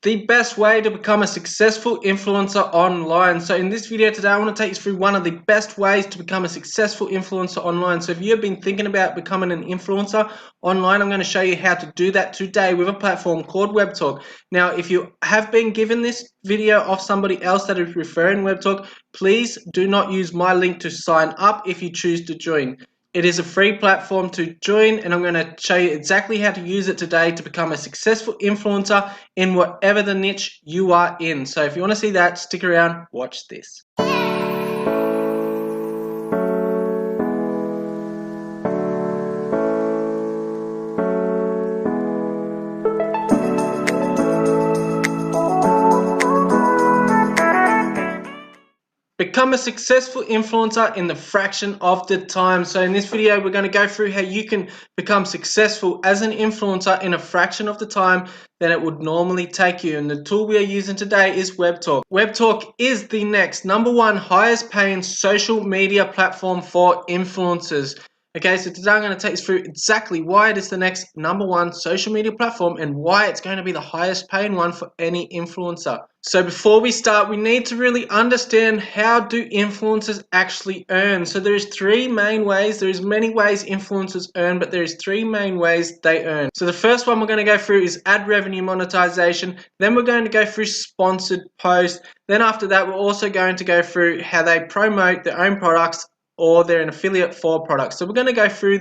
The best way to become a successful influencer online. So in this video today, I want to take you through one of the best ways to become a successful influencer online. So if you've been thinking about becoming an influencer online, I'm going to show you how to do that today with a platform called WebTalk. Now, if you have been given this video of somebody else that is referring WebTalk, please do not use my link to sign up if you choose to join. It is a free platform to join, and I'm going to show you exactly how to use it today to become a successful influencer in whatever the niche you are in. So if you want to see that, stick around, watch this. Become a successful influencer in the fraction of the time. So in this video, we're going to go through how you can become successful as an influencer in a fraction of the time than it would normally take you. And the tool we are using today is WebTalk. WebTalk is the next #1 highest paying social media platform for influencers. Okay, so today I'm going to take you through exactly why it is the next #1 social media platform and why it's going to be the highest paying one for any influencer. So before we start, we need to really understand how do influencers actually earn. So there's three main ways. There's many ways influencers earn, but there's three main ways they earn. So the first one we're going to go through is ad revenue monetization. Then we're going to go through sponsored posts. Then after that, we're also going to go through how they promote their own products or they're an affiliate for products. So we're going to go through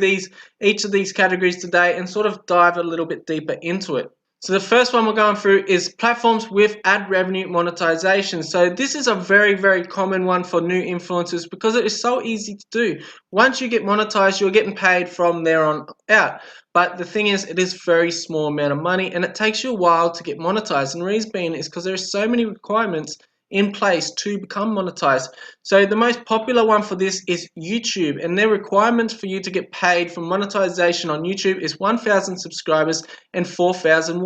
each of these categories today and sort of dive a little bit deeper into it. So the first one we're going through is platforms with ad revenue monetization. So this is a very, very common one for new influencers because it is so easy to do. Once you get monetized, you're getting paid from there on out. But the thing is, it is a very small amount of money and it takes you a while to get monetized. And the reason being is because there are so many requirements in place to become monetized. So the most popular one for this is YouTube, and their requirements for you to get paid for monetization on YouTube is 1,000 subscribers and 4,000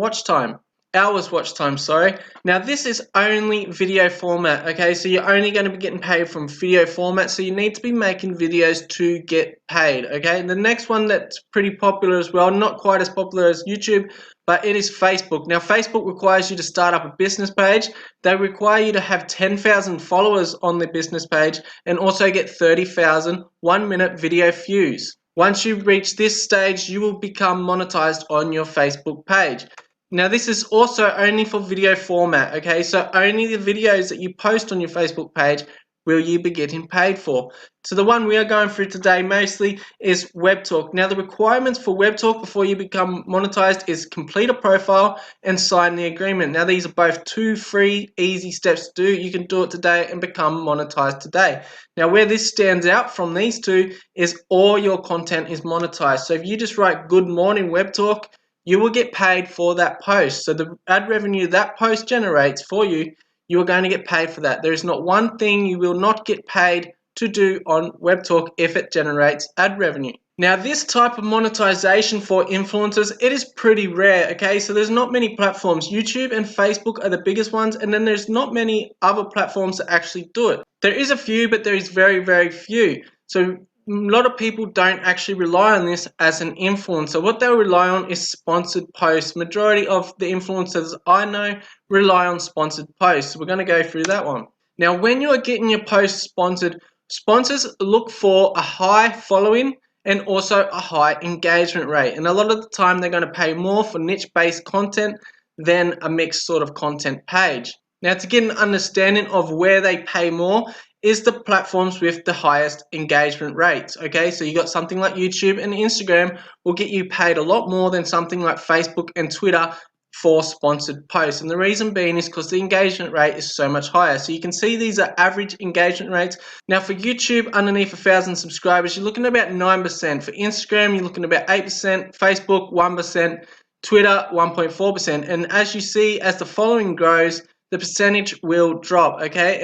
hours watch time, sorry. Now this is only video format, okay? So you're only going to be getting paid from video format, so you need to be making videos to get paid, okay? And the next one that's pretty popular as well, not quite as popular as YouTube, but it is Facebook. Now Facebook requires you to start up a business page. They require you to have 10,000 followers on the business page and also get 30,000 1-minute video views. Once you reach this stage, you will become monetized on your Facebook page. Now this is also only for video format, okay? So only the videos that you post on your Facebook page will you be getting paid for. So the one we are going through today mostly is WebTalk. Now the requirements for WebTalk before you become monetized is complete a profile and sign the agreement. Now these are both 2 free easy steps to do. You can do it today and become monetized today. Now where this stands out from these two is all your content is monetized. So if you just write good morning WebTalk, you will get paid for that post. So the ad revenue that post generates for you, you are going to get paid for that. There is not one thing you will not get paid to do on WebTalk if it generates ad revenue. Now this type of monetization for influencers, it is pretty rare, okay? So there's not many platforms. YouTube and Facebook are the biggest ones, and then there's not many other platforms that actually do it. There is a few, but there is very, very few. So a lot of people don't actually rely on this as an influencer. What they rely on is sponsored posts. Majority of the influencers I know rely on sponsored posts. We're going to go through that one. Now, when you are getting your posts sponsored, sponsors look for a high following and also a high engagement rate. And a lot of the time, they're going to pay more for niche-based content than a mixed sort of content page. Now, to get an understanding of where they pay more is the platforms with the highest engagement rates, okay? So you got something like YouTube and Instagram will get you paid a lot more than something like Facebook and Twitter for sponsored posts. And the reason being is because the engagement rate is so much higher. So you can see these are average engagement rates. Now for YouTube, underneath 1,000 subscribers, you're looking at about 9%. For Instagram, you're looking at about 8%, Facebook 1%, Twitter 1.4%. And as you see, as the following grows, the percentage will drop, okay?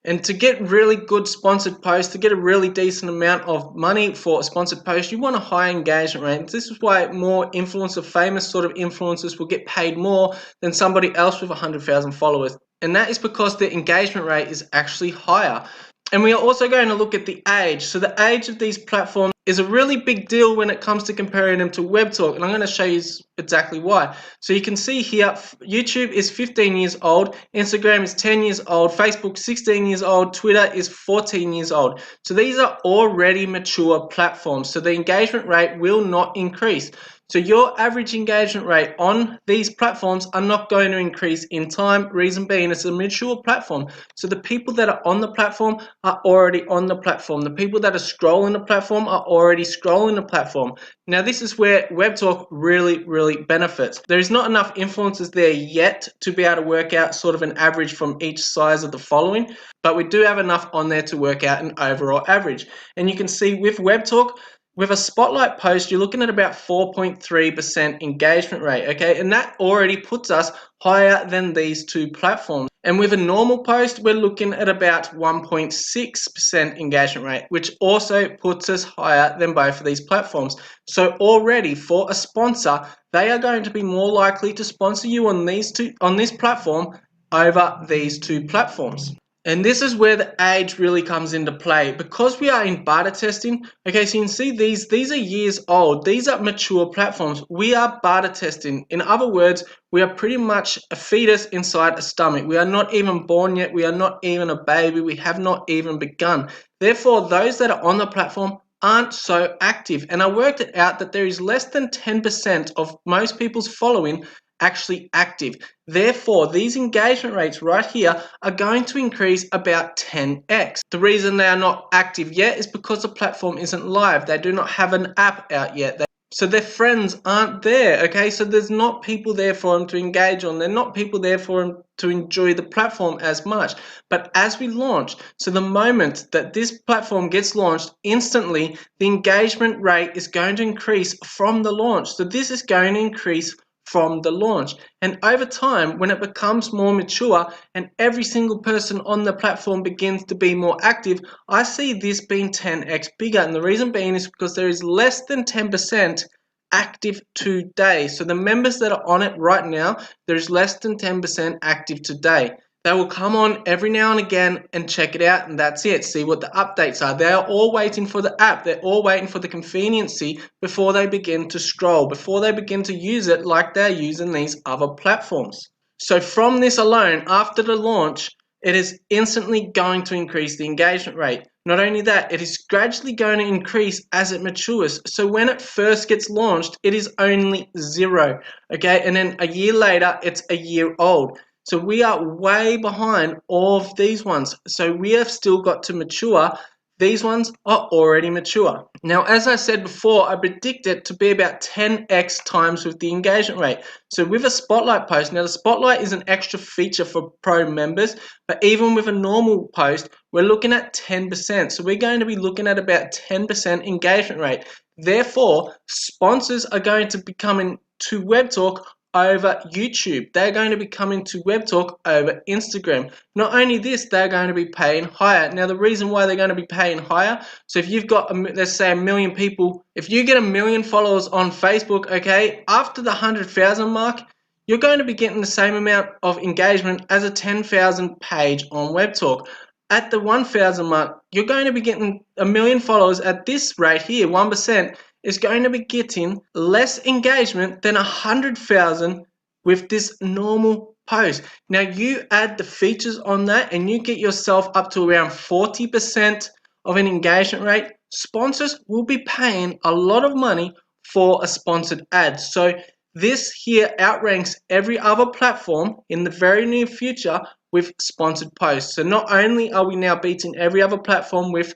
And to get really good sponsored posts, to get a really decent amount of money for a sponsored post, you want a high engagement rate. This is why more influencer, famous sort of influencers will get paid more than somebody else with 100,000 followers. And that is because the engagement rate is actually higher. And we are also going to look at the age. So the age of these platforms is a really big deal when it comes to comparing them to WebTalk, and I'm going to show you exactly why. So you can see here, YouTube is 15 years old, Instagram is 10 years old, Facebook 16 years old, Twitter is 14 years old. So these are already mature platforms, so the engagement rate will not increase. So your average engagement rate on these platforms are not going to increase in time. Reason being, it's a mature platform. So the people that are on the platform are already on the platform. The people that are scrolling the platform are already scrolling the platform. Now this is where WebTalk really benefits. There is not enough influencers there yet to be able to work out sort of an average from each size of the following, but we do have enough on there to work out an overall average. And you can see with WebTalk, with a spotlight post, you're looking at about 4.3% engagement rate, okay? And that already puts us higher than these two platforms. And with a normal post, we're looking at about 1.6% engagement rate, which also puts us higher than both of these platforms. So already for a sponsor, they are going to be more likely to sponsor you on this platform over these two platforms. And this is where the age really comes into play. Because we are in beta testing, okay, so you can see these are years old. These are mature platforms. We are beta testing. In other words, we are pretty much a fetus inside a stomach. We are not even born yet. We are not even a baby. We have not even begun. Therefore, those that are on the platform aren't so active. And I worked it out that there is less than 10% of most people's following actually active. Therefore, these engagement rates right here are going to increase about 10x. The reason they are not active yet is because the platform isn't live. They do not have an app out yet. So their friends aren't there, okay? So there's not people there for them to engage on. They're not people there for them to enjoy the platform as much. But as we launch, so the moment that this platform gets launched, instantly the engagement rate is going to increase from the launch. So this is going to increase from the launch, and over time, when it becomes more mature and every single person on the platform begins to be more active, I see this being 10x bigger. And the reason being is because there is less than 10% active today. So the members that are on it right now, there is less than 10% active today. They will come on every now and again and check it out, and that's it. See what the updates are. They are all waiting for the app. They're all waiting for the conveniency before they begin to scroll, before they begin to use it like they're using these other platforms. So from this alone, after the launch, it is instantly going to increase the engagement rate. Not only that, it is gradually going to increase as it matures. So when it first gets launched, it is only 0, okay? And then a year later, it's a year old. So we are way behind all of these ones. So we have still got to mature. These ones are already mature. Now, as I said before, I predict it to be about 10x times with the engagement rate. So with a spotlight post, now the spotlight is an extra feature for pro members, but even with a normal post, we're looking at 10%. So we're going to be looking at about 10% engagement rate. Therefore, sponsors are going to be coming to WebTalk over YouTube. They're going to be coming to WebTalk over Instagram. Not only this, they're going to be paying higher. Now, the reason why they're going to be paying higher, so if you've got, let's say, 1 million people, if you get 1 million followers on Facebook, okay, after the 100,000 mark, you're going to be getting the same amount of engagement as a 10,000 page on WebTalk. At the 1,000 mark, you're going to be getting 1 million followers at this rate here, 1%, is going to be getting less engagement than 100,000 with this normal post. Now you add the features on that and you get yourself up to around 40% of an engagement rate. Sponsors will be paying a lot of money for a sponsored ad. So this here outranks every other platform in the very near future with sponsored posts. So not only are we now beating every other platform with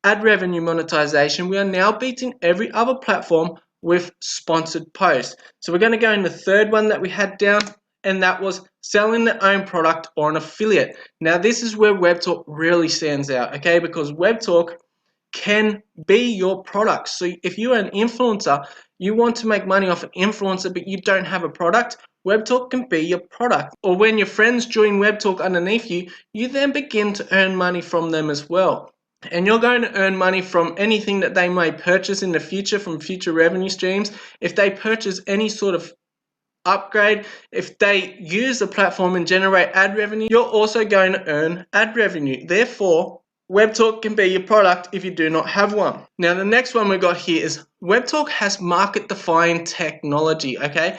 ad revenue monetization, we are now beating every other platform with sponsored posts. So we're going to go in the third one that we had down, and that was selling their own product or an affiliate. Now this is where WebTalk really stands out, okay, because WebTalk can be your product. So if you're an influencer, you want to make money off an influencer but you don't have a product, WebTalk can be your product. Or when your friends join WebTalk underneath you, you then begin to earn money from them as well. And you're going to earn money from anything that they may purchase in the future, from future revenue streams. If they purchase any sort of upgrade, if they use the platform and generate ad revenue, you're also going to earn ad revenue. Therefore, WebTalk can be your product if you do not have one. Now the next one we got here is WebTalk has market-defying technology, okay?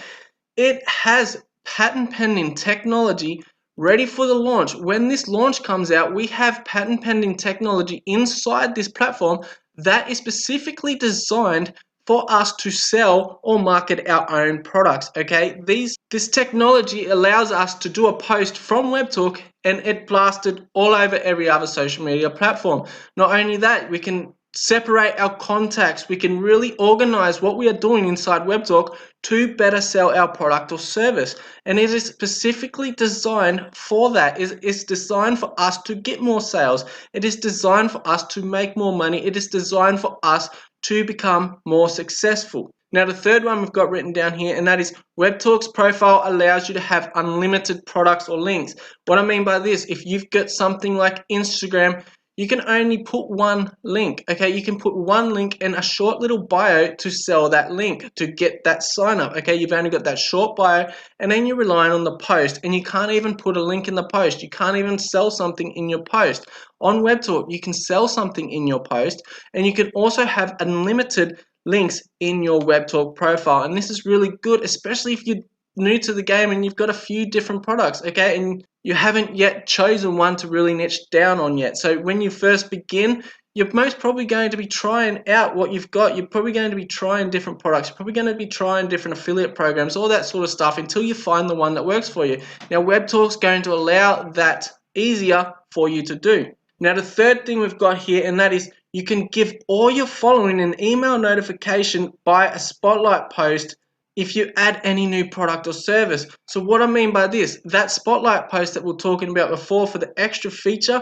It has patent pending technology ready for the launch. When this launch comes out, we have patent pending technology inside this platform that is specifically designed for us to sell or market our own products, okay? This technology allows us to do a post from WebTalk and it blasted all over every other social media platform. Not only that, we can separate our contacts. We can really organize what we are doing inside WebTalk to better sell our product or service. And it is specifically designed for that. It's designed for us to get more sales. It is designed for us to make more money. It is designed for us to become more successful. Now the third one we've got written down here, and that is WebTalk's profile allows you to have unlimited products or links. What I mean by this, if you've got something like Instagram, you can only put one link, okay? You can put one link and a short little bio to sell that link, to get that sign up, okay? You've only got that short bio and then you're relying on the post, and you can't even put a link in the post. You can't even sell something in your post. On WebTalk, you can sell something in your post, and you can also have unlimited links in your WebTalk profile. And this is really good, especially if you're new to the game and you've got a few different products, okay? And you haven't yet chosen one to really niche down on yet. So when you first begin, you're most probably going to be trying out what you've got. You're probably going to be trying different products. You're probably going to be trying different affiliate programs, all that sort of stuff, until you find the one that works for you. Now, WebTalk's going to allow that easier for you to do. Now, the third thing we've got here, and that is you can give all your following an email notification by a spotlight post if you add any new product or service. So what I mean by this, that spotlight post that we were talking about before for the extra feature,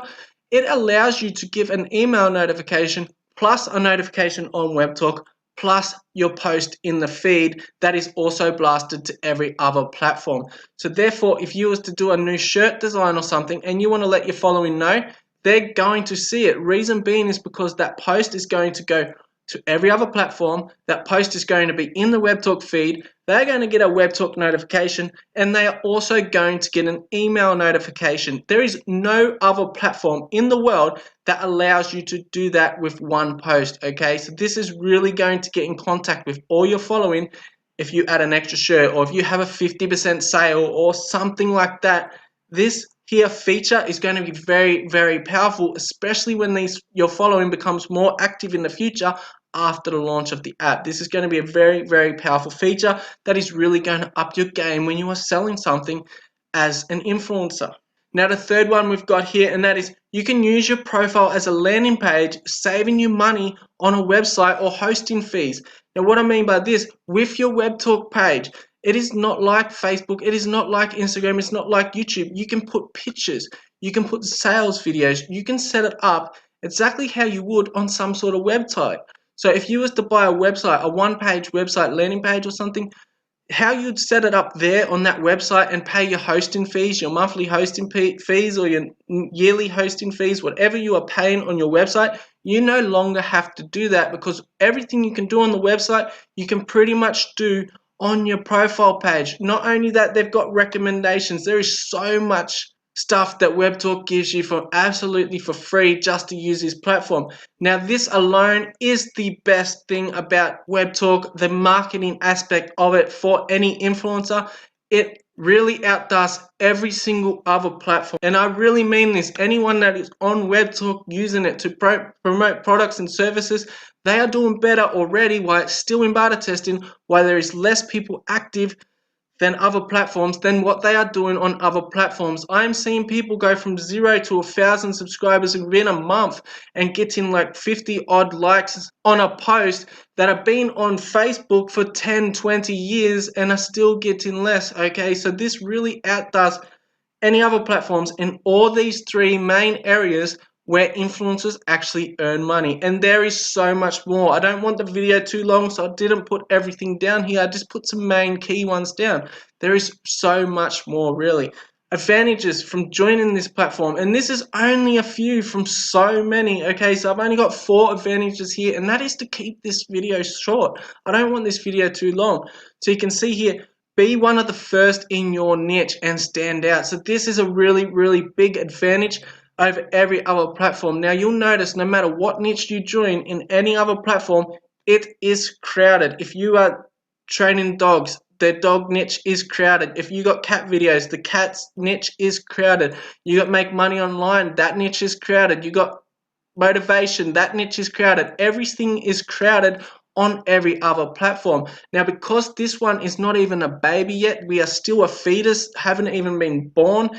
it allows you to give an email notification plus a notification on WebTalk plus your post in the feed that is also blasted to every other platform. So therefore, if you was to do a new shirt design or something and you want to let your following know, they're going to see it. Reason being is because that post is going to go to every other platform. That post is going to be in the WebTalk feed. They're going to get a WebTalk notification, and they are also going to get an email notification. There is no other platform in the world that allows you to do that with one post, okay? So this is really going to get in contact with all your following if you add an extra shirt, or if you have a 50% sale or something like that. This here feature is going to be very, very powerful, especially when your following becomes more active in the future after the launch of the app. This is going to be a very, very powerful feature that is really going to up your game when you are selling something as an influencer. Now the third one we've got here, and that is you can use your profile as a landing page, saving you money on a website or hosting fees. Now what I mean by this, with your WebTalk page, it is not like Facebook, it is not like Instagram, it's not like YouTube. You can put pictures, you can put sales videos, you can set it up exactly how you would on some sort of website. So if you was to buy a website, a one-page website landing page or something, how you'd set it up there on that website and pay your hosting fees, your monthly hosting fees or your yearly hosting fees, whatever you are paying on your website, you no longer have to do that, because everything you can do on the website, you can pretty much do on your profile page. Not only that, they've got recommendations. There is so much stuff that WebTalk gives you for absolutely for free just to use this platform. Now this alone is the best thing about WebTalk, the marketing aspect of it for any influencer. It really outdoes every single other platform, and I really mean this. Anyone that is on WebTalk using it to promote products and services, they are doing better already while it's still in beta testing, while there is less people active than other platforms than what they are doing on other platforms. I'm seeing people go from 0 to 1,000 subscribers within a month and getting like 50 odd likes on a post that have been on Facebook for 10, 20 years and are still getting less, okay? So this really outdoes any other platforms in all these three main areas where influencers actually earn money. And there is so much more. I don't want the video too long, so I didn't put everything down here. I just put some main key ones down. There is so much more, really. Advantages from joining this platform, and this is only a few from so many, okay? So I've only got 4 advantages here, and that is to keep this video short. I don't want this video too long. So you can see here, be one of the first in your niche and stand out. So this is a really, really big advantage. over every other platform. Now you'll notice no matter what niche you join in any other platform, it is crowded. If you are training dogs, the dog niche is crowded. If you got cat videos, the cat's niche is crowded. You got make money online, that niche is crowded. You got motivation, that niche is crowded. Everything is crowded on every other platform. Now because this one is not even a baby yet, we are still a fetus, haven't even been born,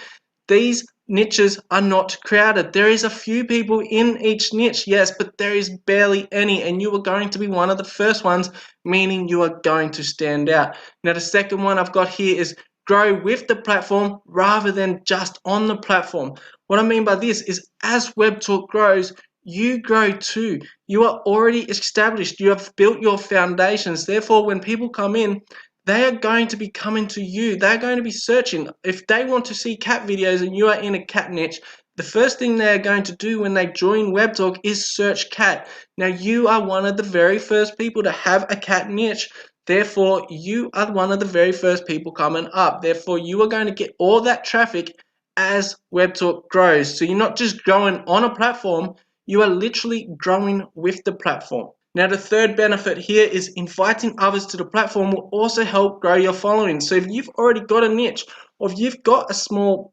these niches are not crowded. There is a few people in each niche, yes, but there is barely any, and you are going to be one of the first ones, meaning you are going to stand out. Now the second one I've got here is grow with the platform rather than just on the platform. What I mean by this is as WebTalk grows, you grow too. You are already established. You have built your foundations. Therefore, when people come in, they are going to be coming to you. They're going to be searching. If they want to see cat videos and you are in a cat niche, the first thing they're going to do when they join WebTalk is search cat. Now you are one of the very first people to have a cat niche. Therefore, you are one of the very first people coming up. Therefore, you are going to get all that traffic as WebTalk grows. So you're not just growing on a platform, you are literally growing with the platform. Now the third benefit here is inviting others to the platform will also help grow your following. So if you've already got a niche or if you've got a small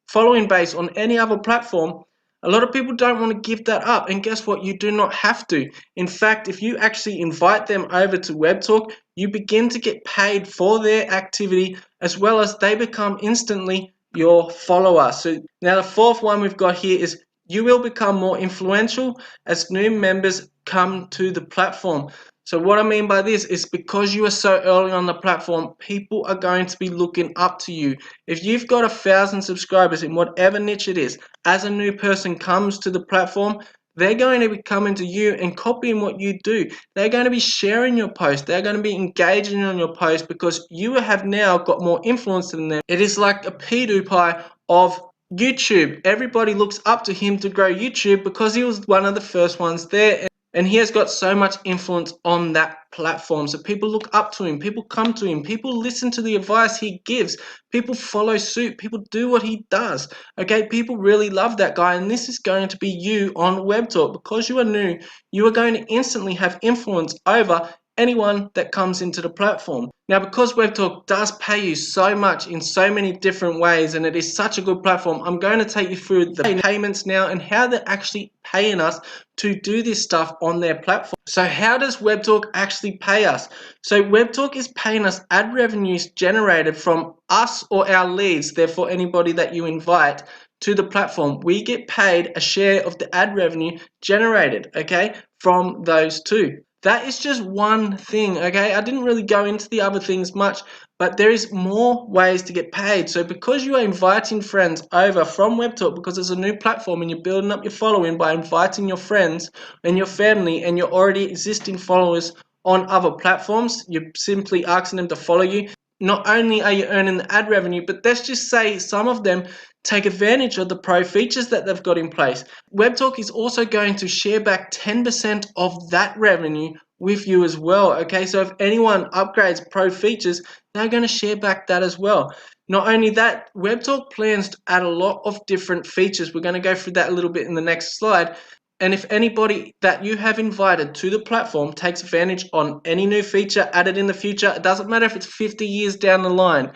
following base on any other platform, a lot of people don't want to give that up, and guess what? You do not have to. In fact, if you actually invite them over to WebTalk, you begin to get paid for their activity as well as they become instantly your follower. So now the fourth one we've got here is you will become more influential as new members come to the platform. So what I mean by this is because you are so early on the platform, people are going to be looking up to you. If you've got 1,000 subscribers in whatever niche it is, as a new person comes to the platform, they're going to be coming to you and copying what you do. They're going to be sharing your post. They're going to be engaging on your post because you have now got more influence than them. It is like a PewDiePie of YouTube. Everybody looks up to him to grow YouTube because he was one of the first ones there. And he has got so much influence on that platform. So people look up to him, people come to him, people listen to the advice he gives, people follow suit, people do what he does. Okay, people really love that guy, and this is going to be you on WebTalk. Because you are new, you are going to instantly have influence over anyone that comes into the platform. Now because WebTalk does pay you so much in so many different ways and it is such a good platform, I'm going to take you through the payments now and how they're actually paying us to do this stuff on their platform. So how does WebTalk actually pay us? So WebTalk is paying us ad revenues generated from us or our leads, therefore anybody that you invite to the platform. We get paid a share of the ad revenue generated, okay, from those two. That is just one thing, okay? I didn't really go into the other things much, but there is more ways to get paid. So because you are inviting friends over from WebTalk, because it's a new platform and you're building up your following by inviting your friends and your family and your already existing followers on other platforms, you're simply asking them to follow you. Not only are you earning the ad revenue, but let's just say some of them take advantage of the pro features that they've got in place. WebTalk is also going to share back 10% of that revenue with you as well. Okay, so if anyone upgrades pro features, they're going to share back that as well. Not only that, WebTalk plans to add a lot of different features. We're going to go through that a little bit in the next slide. And if anybody that you have invited to the platform takes advantage on any new feature added in the future, it doesn't matter if it's 50 years down the line.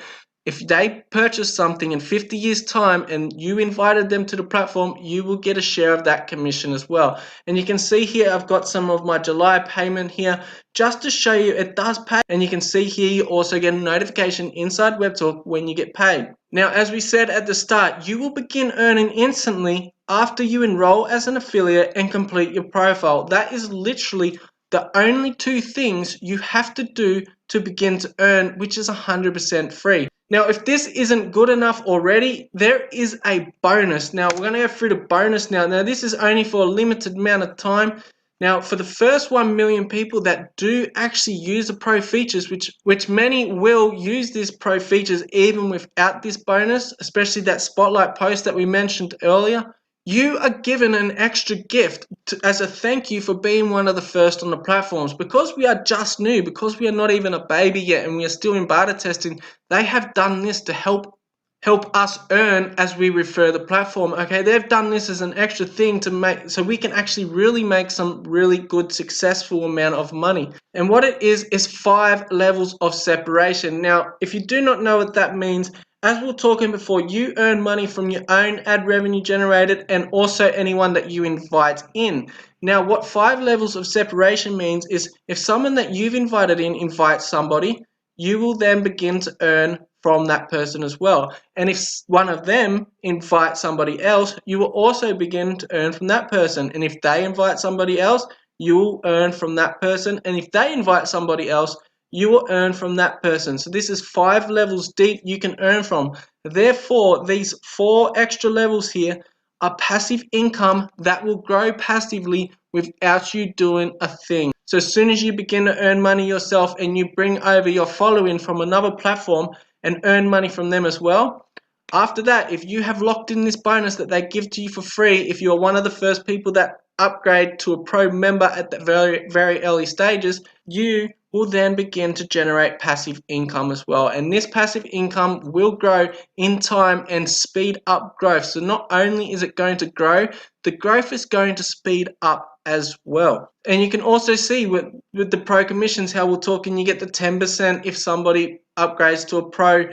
If they purchase something in 50 years time and you invited them to the platform, you will get a share of that commission as well. And you can see here I've got some of my July payment here just to show you it does pay. And you can see here you also get a notification inside WebTalk when you get paid. Now as we said at the start, you will begin earning instantly after you enroll as an affiliate and complete your profile. That is literally the only two things you have to do to begin to earn, which is 100% free. Now, if this isn't good enough already, there is a bonus. Now, we're going to go through the bonus now. Now, this is only for a limited amount of time. Now, for the first 1 million people that do actually use the pro features, which many will use these pro features even without this bonus, especially that spotlight post that we mentioned earlier, you are given an extra gift as a thank you for being one of the first on the platforms. Because we are just new, because we are not even a baby yet and we are still in beta testing, they have done this to help help us earn as we refer the platform. Okay, they've done this as an extra thing to make so we can actually really make some really good successful amount of money. And what it is 5 levels of separation. Now, if you do not know what that means, as we were talking before, you earn money from your own ad revenue generated and also anyone that you invite in. Now, what 5 levels of separation means is if someone that you've invited in invites somebody, you will then begin to earn from that person as well. And if one of them invites somebody else, you will also begin to earn from that person. And if they invite somebody else, you will earn from that person. And if they invite somebody else, you will earn from that person. So this is 5 levels deep you can earn from. Therefore, these 4 extra levels here are passive income that will grow passively without you doing a thing. So as soon as you begin to earn money yourself and you bring over your following from another platform and earn money from them as well, after that, if you have locked in this bonus that they give to you for free, if you're one of the first people that upgrade to a pro member at the very early stages, you will then begin to generate passive income as well. And this passive income will grow in time and speed up growth. So not only is it going to grow, the growth is going to speed up as well. And you can also see with the pro commissions how we're talking, you get the 10% if somebody upgrades to a pro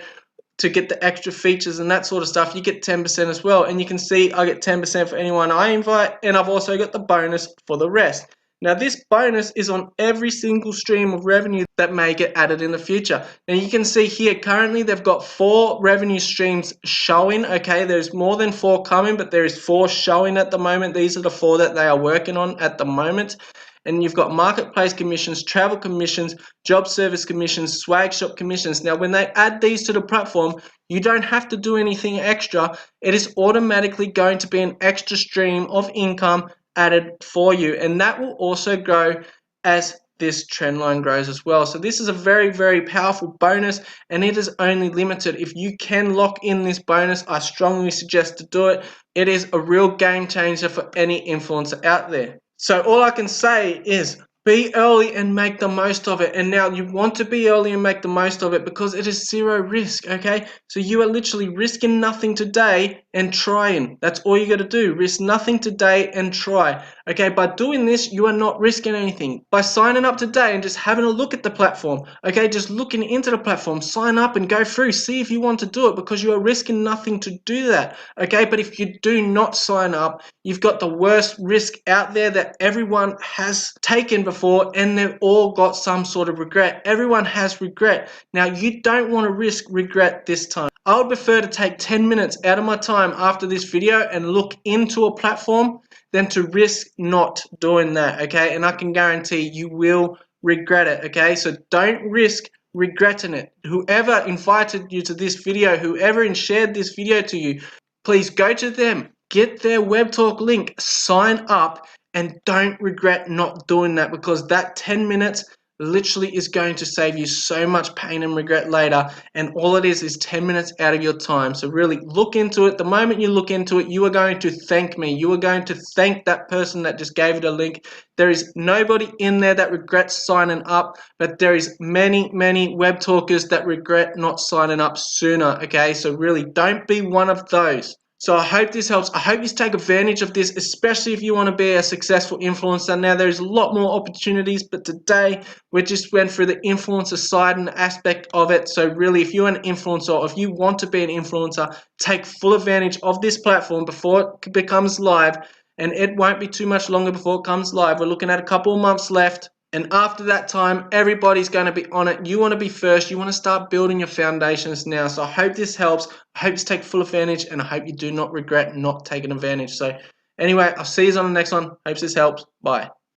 to get the extra features and that sort of stuff. You get 10% as well. And you can see I get 10% for anyone I invite, and I've also got the bonus for the rest. Now this bonus is on every single stream of revenue that may get added in the future. Now you can see here currently they've got 4 revenue streams showing. Okay, there's more than 4 coming, but there is 4 showing at the moment. These are the 4 that they are working on at the moment. And you've got marketplace commissions, travel commissions, job service commissions, swag shop commissions. Now, when they add these to the platform, you don't have to do anything extra. It is automatically going to be an extra stream of income added for you. And that will also grow as this trend line grows as well. So this is a very, very powerful bonus, and it is only limited. If you can lock in this bonus, I strongly suggest to do it. It is a real game changer for any influencer out there. So all I can say is be early and make the most of it. And now you want to be early and make the most of it because it is 0 risk, okay? So you are literally risking nothing today and trying. That's all you got to do. Risk nothing today and try. Okay, by doing this, you are not risking anything. By signing up today and just having a look at the platform, okay, just looking into the platform, sign up and go through, see if you want to do it because you are risking nothing to do that, okay? But if you do not sign up, you've got the worst risk out there that everyone has taken before, and they've all got some sort of regret. Everyone has regret. Now, you don't want to risk regret this time. I would prefer to take 10 minutes out of my time after this video and look into a platform than to risk not doing that, okay? And I can guarantee you will regret it, okay? So don't risk regretting it. Whoever invited you to this video, whoever shared this video to you, please go to them, get their WebTalk link, sign up, and don't regret not doing that, because that 10 minutes literally is going to save you so much pain and regret later, and all it is 10 minutes out of your time. So really look into it. The moment you look into it, you are going to thank me. You are going to thank that person that just gave it a link. There is nobody in there that regrets signing up, but there is many web talkers that regret not signing up sooner, okay? So really don't be one of those. So I hope this helps. I hope you take advantage of this, especially if you want to be a successful influencer. Now, there's a lot more opportunities, but today we just went through the influencer side and aspect of it. So really, if you're an influencer, or if you want to be an influencer, take full advantage of this platform before it becomes live. And it won't be too much longer before it comes live. We're looking at a couple of months left. And after that time, everybody's going to be on it. You want to be first. You want to start building your foundations now. So I hope this helps. I hope you take full advantage, and I hope you do not regret not taking advantage. So anyway, I'll see you on the next one. Hope this helps. Bye.